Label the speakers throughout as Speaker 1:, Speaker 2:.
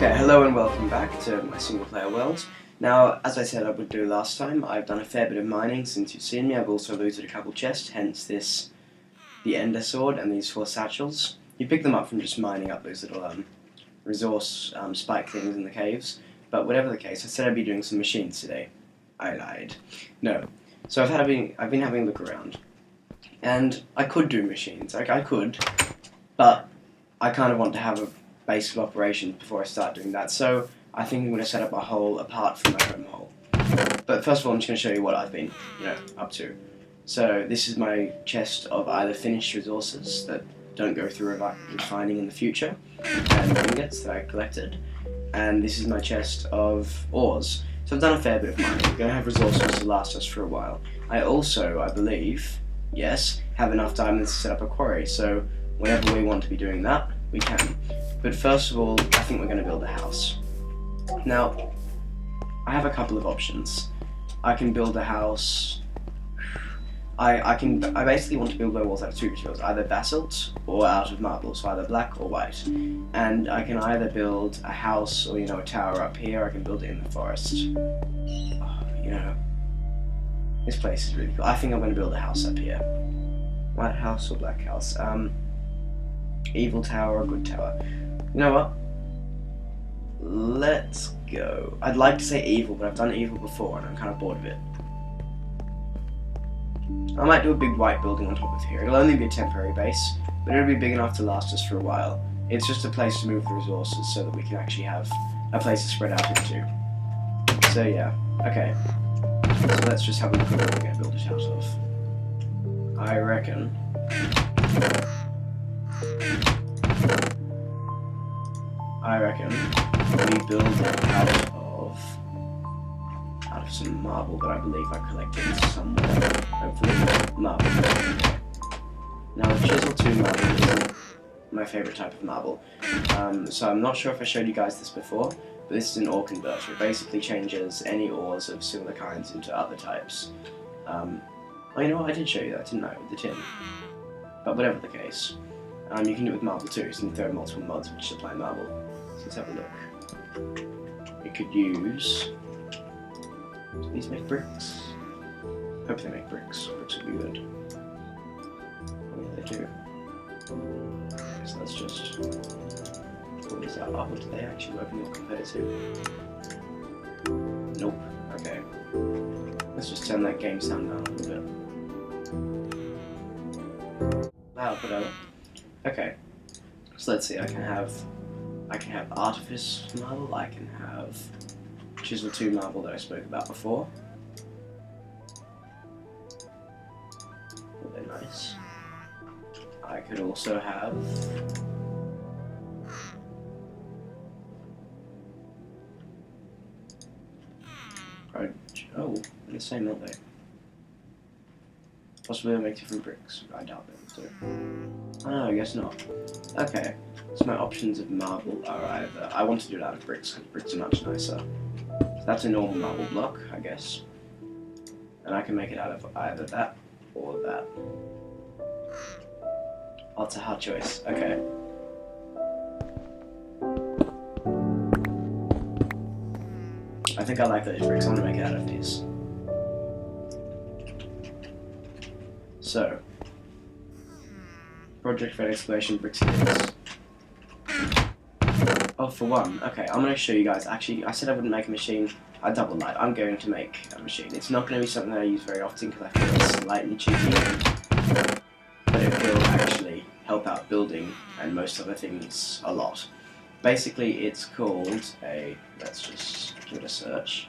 Speaker 1: Okay, hello and welcome back to my single player world. Now, as I said I would do last time, I've done a fair bit of mining since you've seen me. I've also looted a couple chests, hence the ender sword and these 4 satchels. You pick them up from just mining up those little resource spike things in the caves. But whatever the case, I said I'd be doing some machines today. I lied. No. So I've been having a look around. And I could do machines, I could, but I kind of want to have a base of operations before I start doing that, so I think I'm going to set up a hole apart from my home hole. But first of all, I'm just going to show you what I've been, up to. So this is my chest of either finished resources that don't go through refining in the future, and ingots that I collected, and this is my chest of ores. So I've done a fair bit of mining. We're going to have resources to last us for a while. I also, I believe, yes, have enough diamonds to set up a quarry, so whenever we want to be doing that, we can. But first of all, I think we're going to build a house. Now, I have a couple of options. I can build a house. I basically want to build my walls out of 2 materials, either basalt or out of marble, so either black or white. And I can either build a house or, a tower up here. I can build it in the forest. This place is really cool. I think I'm going to build a house up here. White house or black house? Evil tower or good tower? You know what? Let's go. I'd like to say evil, but I've done evil before and I'm kind of bored of it. I might do a big white building on top of here. It'll only be a temporary base, but it'll be big enough to last us for a while. It's just a place to move the resources so that we can actually have a place to spread out into. So yeah, okay. So let's just have a look at what we're going to build it out of. I reckon we build it out of some marble that I believe I collected somewhere. Hopefully, marble. Now, the chisel 2 marble isn't my favourite type of marble, so I'm not sure if I showed you guys this before, but this is an ore converter. It basically changes any ores of similar kinds into other types. Oh, you know what? I did show you that, didn't I, with the tin? But whatever the case, you can do it with marble too, so you can throw multiple mods which supply marble. So let's have a look. We could use... Do these make bricks? Hope they make bricks. Bricks would be good. Oh yeah, they do. So let's just... What is that? Oh, do they actually work in your competitive? Nope. Okay. Let's just turn that game sound down a little bit. Wow, whatever. Okay. So let's see, I can have artifice marble, I can have chisel 2 marble that I spoke about before. Oh, they're nice. I could also have oh, they're the same, aren't they? Possibly they'll make different bricks. I doubt them, so... Oh, no, I guess not. Okay, so my options of marble are either... I want to do it out of bricks, because bricks are much nicer. So that's a normal marble block, I guess. And I can make it out of either that or that. Oh, it's a hard choice. Okay. I think I like those bricks. I'm going to make it out of these. So, project for exploration bricks it is. Oh, for one. Okay, I'm going to show you guys. Actually, I said I wouldn't make a machine. I double lied. I'm going to make a machine. It's not going to be something that I use very often because I feel it's slightly cheeky. But it will actually help out building and most other things a lot. Basically, it's called a... Let's just give it a search.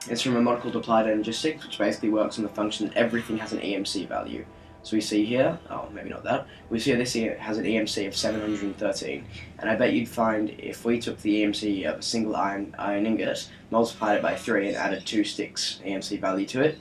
Speaker 1: It's from a mod called Applied Energistics, which basically works on the function that everything has an EMC value. So we see here, oh, maybe not that, we see this here has an EMC of 713, and I bet you'd find if we took the EMC of a single iron ingot, multiplied it by 3 and added 2 sticks EMC value to it,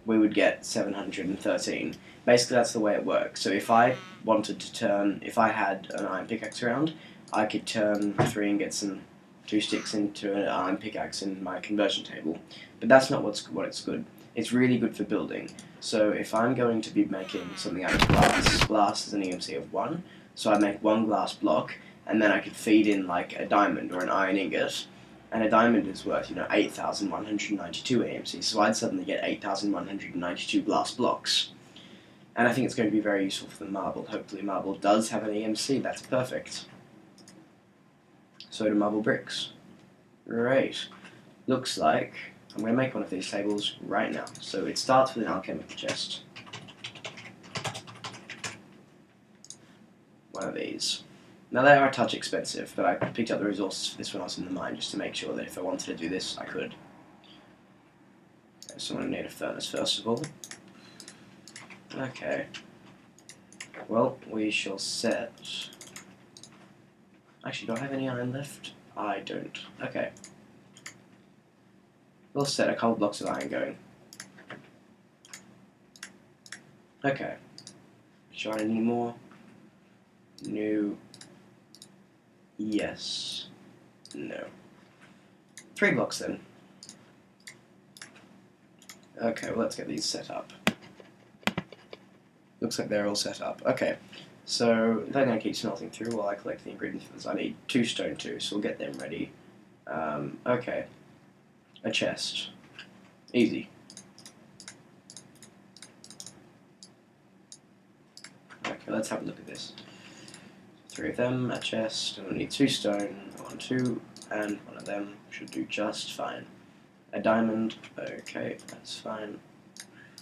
Speaker 1: we would get 713. Basically that's the way it works. So if I wanted to turn, if I had an iron pickaxe around, I could turn 3 ingots and 2 sticks into an iron pickaxe in my conversion table. But that's not what it's good. It's really good for building. So if I'm going to be making something out of glass, glass is an EMC of 1, so I make 1 glass block, and then I could feed in like a diamond or an iron ingot, and a diamond is worth, 8,192 AMC, so I'd suddenly get 8,192 glass blocks. And I think it's going to be very useful for the marble. Hopefully marble does have an AMC, that's perfect. So do marble bricks. Great. Looks like I'm going to make one of these tables right now. So it starts with an alchemical chest. One of these. Now they are a touch expensive, but I picked up the resources for this when I was in the mine just to make sure that if I wanted to do this, I could. Okay, so I'm going to need a furnace first of all. Okay. Well, we shall set... Actually, do I have any iron left? I don't. Okay. We'll set a couple blocks of iron going. Okay. Should I need more? No. Yes. No. 3 blocks then. Okay, well let's get these set up. Looks like they're all set up. Okay, so they're going to keep smelting through while I collect the ingredients for this. I need 2 stone too, so we'll get them ready. Okay. A chest. Easy. Okay, let's have a look at this. 3 of them, a chest, and we need 2 stone, 1, 2, and one of them should do just fine. A diamond, okay, that's fine.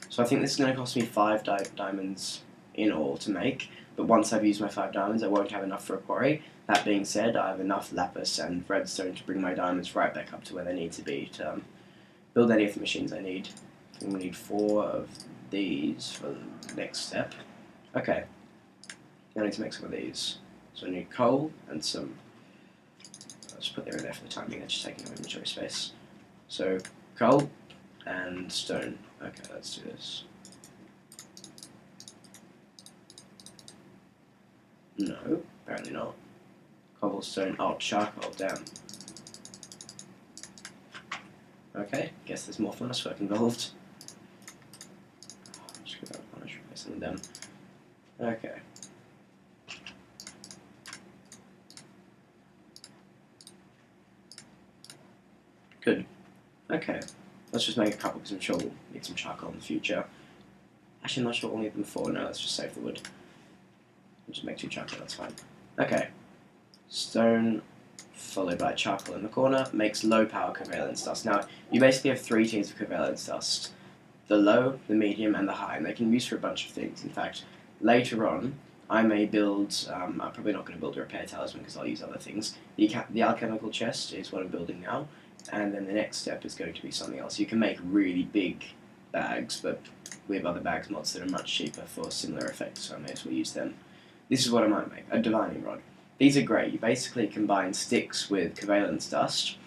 Speaker 1: So I think this is going to cost me 5 diamonds in all to make, but once I've used my 5 diamonds I won't have enough for a quarry. That being said, I have enough lapis and redstone to bring my diamonds right back up to where they need to be to build any of the machines I need. I think we need 4 of these for the next step. Okay, I need to make some of these. So I need coal and some... I'll just put them in there for the time being, they're just taking up inventory space. So, coal and stone. Okay, let's do this. No, apparently not. Cobblestone, oh, charcoal, damn. Okay, guess there's more furnace work involved. I'm just going to punish replacing them. Okay. Good. Okay. Let's just make a couple because I'm sure we'll need some charcoal in the future. Actually, I'm not sure we'll need them for. No, let's just save the wood. We'll just make 2 charcoal, that's fine. Okay. Stone followed by charcoal in the corner makes low power covalence dust. Now, you basically have 3 tiers of covalence dust. The low, the medium, and the high, and they can be used for a bunch of things. In fact, later on, I may build, I'm probably not going to build a repair talisman because I'll use other things. The alchemical chest is what I'm building now. And then the next step is going to be something else. You can make really big bags, but we have other bags mods that are much cheaper for similar effects, so I may as well use them. This is what I might make, a divining rod. These are great. You basically combine sticks with covalence dust,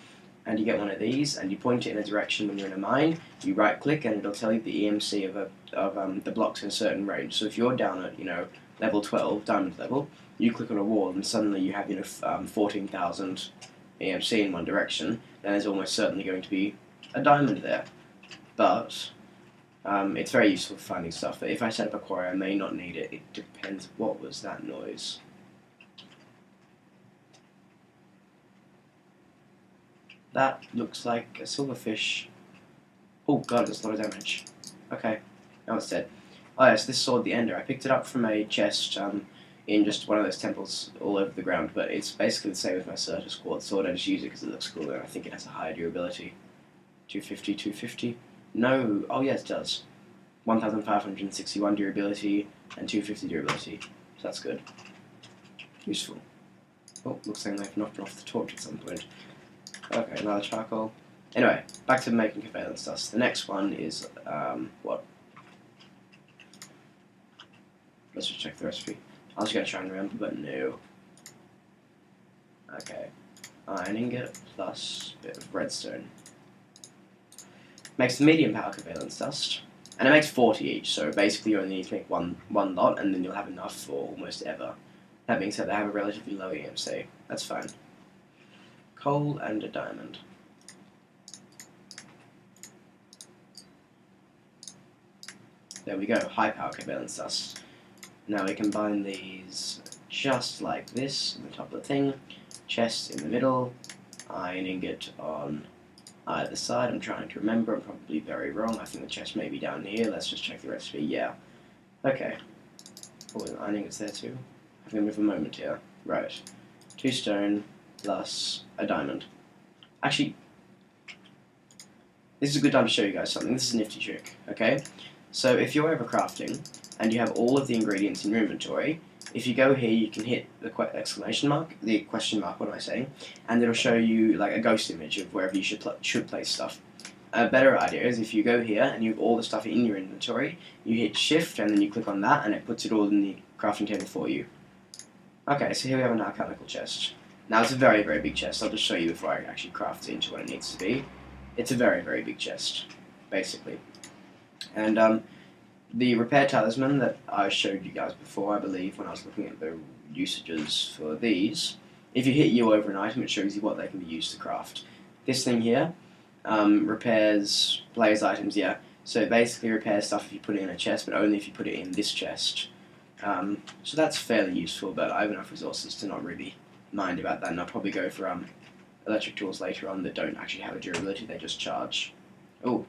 Speaker 1: and you get one of these, and you point it in a direction when you're in a mine, you right click, and it'll tell you the EMC of the blocks in a certain range. So if you're down at, level 12, diamond level, you click on a wall, and suddenly you have, 14,000 EMC in one direction, then there's almost certainly going to be a diamond there. But it's very useful for finding stuff. But if I set up a quarry, I may not need it. It depends. What was that noise? That looks like a silverfish. Oh god, that's a lot of damage. Okay, now it's dead. Oh yes, this sword, the Ender. I picked it up from a chest in just one of those temples all over the ground, but it's basically the same as my Certus Quartz sword. I just use it because it looks cool and I think it has a higher durability. 250, 250. No, oh yes, it does. 1,561 durability and 250 durability, so that's good. Useful. Oh, looks like I've knocked off the torch at some point. Okay, another charcoal. Anyway, back to making covalence dust. The next one is, what? Let's just check the recipe. I was going to try and remember, but no. Okay. Iron ingot plus a bit of redstone. Makes the medium power covalence dust. And it makes 40 each, so basically you only need to make one lot, and then you'll have enough for almost ever. That being said, they have a relatively low EMC. That's fine. Coal and a diamond. There we go, high power covalence dust. Now we combine these just like this on the top of the thing, chest in the middle, iron ingot on either side. I'm trying to remember, I'm probably very wrong. I think the chest may be down here. Let's just check the recipe. Yeah. Okay. Oh, the iron ingots there too. I'm going to move a moment here. Right. 2 stone plus a diamond. Actually, this is a good time to show you guys something. This is a nifty trick, okay? So if you're ever crafting and you have all of the ingredients in your inventory, if you go here, you can hit the exclamation mark, the question mark, what am I saying? And it'll show you like a ghost image of wherever you should place stuff. A better idea is if you go here and you have all the stuff in your inventory, you hit shift and then you click on that and it puts it all in the crafting table for you. Okay, so here we have an alchemical chest. Now it's a very, very big chest. I'll just show you before I actually craft it into what it needs to be. It's a very, very big chest, basically. And the repair talisman that I showed you guys before, I believe, when I was looking at the usages for these, if you hit U over an item, it shows you what they can be used to craft. This thing here repairs players' items, yeah. So it basically repairs stuff if you put it in a chest, but only if you put it in this chest. So that's fairly useful, but I have enough resources to not really mind about that, and I'll probably go for electric tools later on that don't actually have a durability, they just charge. Oh,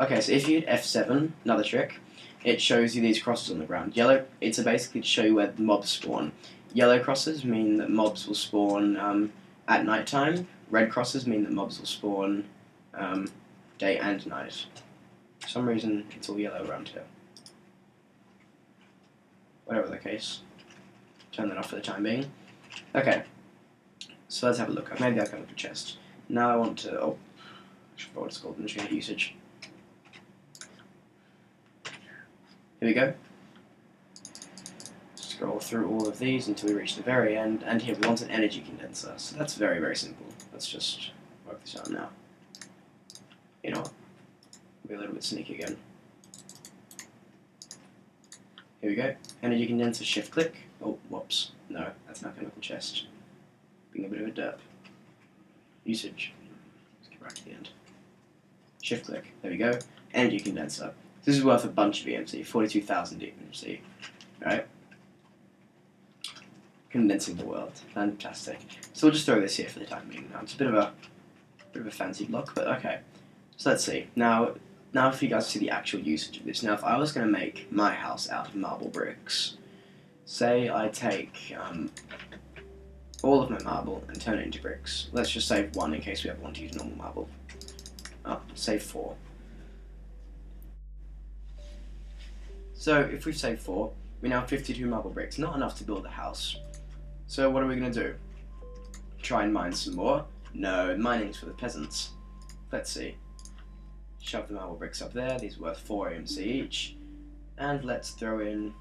Speaker 1: okay, so if you hit F7, another trick, it shows you these crosses on the ground. Yellow, it's basically to show you where the mobs spawn. Yellow crosses mean that mobs will spawn at night time. Red crosses mean that mobs will spawn day and night. For some reason, it's all yellow around here. Whatever the case. Turn that off for the time being. Okay. So let's have a look. I've made the alchemical chest. Now I want to... Oh, I forgot what it's called. I'm just going to usage. Here we go. Scroll through all of these until we reach the very end, and here we want an energy condenser. So that's very, very simple. Let's just work this out now. You know what? I'll be a little bit sneaky again. Here we go. Energy condenser, shift click. Oh, whoops. No, that's an alchemical chest. Being a bit of a derp. Usage. Let's get right to the end. Shift click. There we go. Energy condenser. This is worth a bunch of EMC, 42,000 EMC. Right? Condensing the world. Fantastic. So we'll just throw this here for the time being. Now it's a bit of a fancy block, but okay. So let's see. Now for you guys to see the actual usage of this. Now if I was going to make my house out of marble bricks, say I take all of my marble and turn it into bricks. Let's just save 1 in case we ever want to use normal marble. Oh, save 4. So if we've saved 4, we now have 52 marble bricks. Not enough to build a house. So what are we going to do? Try and mine some more? No, mining's for the peasants. Let's see. Shove the marble bricks up there. These are worth 4 AMC each. And let's throw in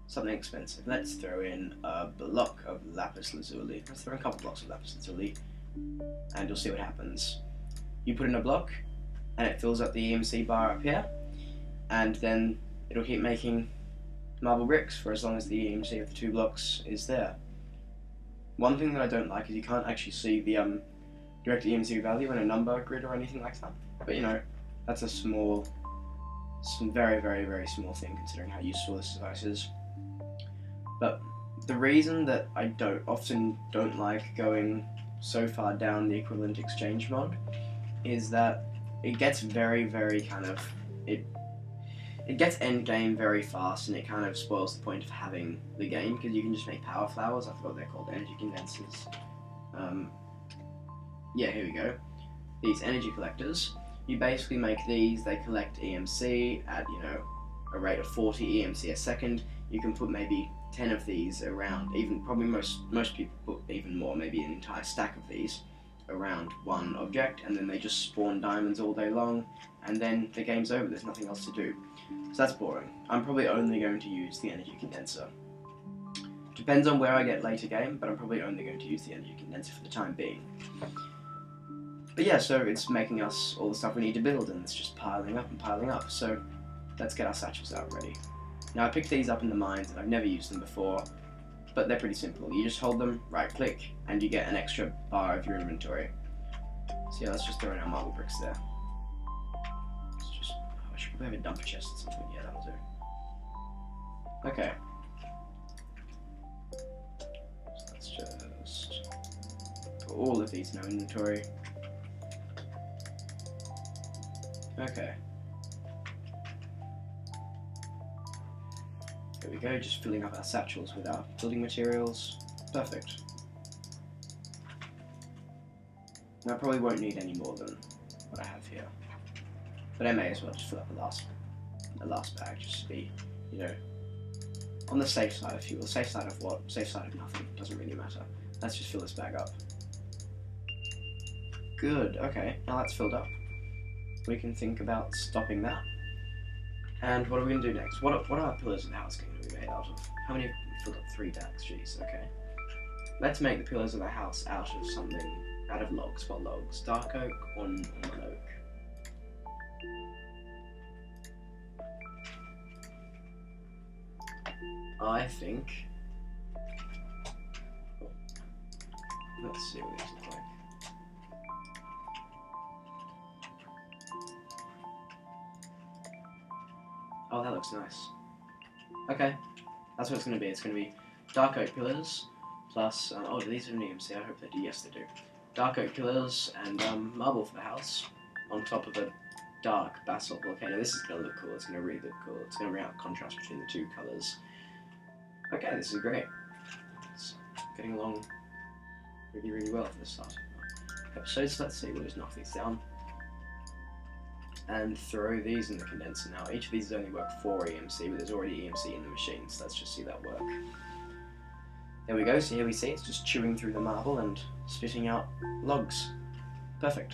Speaker 1: something expensive. Let's throw in a block of lapis lazuli. Let's throw in a couple blocks of lapis lazuli. And you'll see what happens. You put in a block, and it fills up the EMC bar up here. And then it'll keep making marble bricks for as long as the EMC of the 2 blocks is there. One thing that I don't like is you can't actually see the direct EMC value in a number grid or anything like that. But you know, that's a small, very, very, very small thing considering how useful this device is. But the reason that I often don't like going so far down the equivalent exchange mod is that it gets very, very kind of, it gets end game very fast, and it kind of spoils the point of having the game, because you can just make power flowers. I forgot they're called, energy condensers. Yeah, here we go. These energy collectors. You basically make these, they collect EMC at, you know, a rate of 40 EMC a second. You can put maybe 10 of these around, even probably most people put even more, maybe an entire stack of these around one object, and then they just spawn diamonds all day long, and then the game's over, there's nothing else to do. So that's boring. I'm probably only going to use the energy condenser. Depends on where I get later game, but I'm probably only going to use the energy condenser for the time being. But yeah, so it's making us all the stuff we need to build, and it's just piling up and piling up. So let's get our satchels out ready. Now I picked these up in the mines, and I've never used them before, but they're pretty simple. You just hold them, right click, and you get an extra bar of your inventory. So yeah, let's just throw in our marble bricks there. I should probably have a dumper chest at some point. Yeah, that'll do. Okay. put all of these in our inventory. Okay. There we go, just filling up our satchels with our building materials. Perfect. Now I probably won't need any more than what I have here. But I may as well just fill up the last bag, just to be, you know, on the safe side of fuel. Safe side of what? Safe side of nothing. Doesn't really matter. Let's just fill this bag up. Good, okay, now that's filled up. We can think about stopping that. And what are we going to do next? What are our pillars of the house going to be made out of? How many have we filled up? 3 bags, jeez, okay. Let's make the pillars of the house out of something, out of logs. What logs? Dark oak or normal oak? I think... Let's see what these look like. Oh, that looks nice. Okay, that's what it's going to be. It's going to be dark oak pillars, plus... oh, do these have an EMC? I hope they do. Yes, they do. Dark oak pillars and marble for the house, on top of a dark basalt volcano. This is going to look cool. It's going to really look cool. It's going to bring out contrast between the 2 colours. Okay, this is great. It's getting along really, really well for the start of episodes. Let's see, we'll just knock these down and throw these in the condenser now. Each of these only work 4 EMC, but there's already EMC in the machine, so let's just see that work. There we go, so here we see it's just chewing through the marble and spitting out logs. Perfect.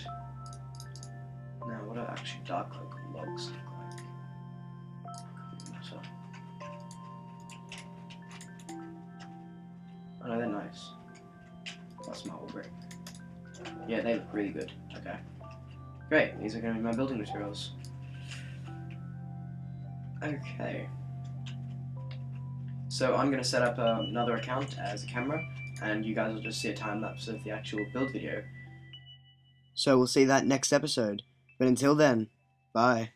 Speaker 1: Now, what are actually dark oak logs look like? Could matter. Oh no, they're nice. That's marble brick. Yeah, they look really good. Okay. Great, these are going to be my building materials. Okay. So I'm going to set up another account as a camera, and you guys will just see a time-lapse of the actual build video. So we'll see that next episode. But until then, bye.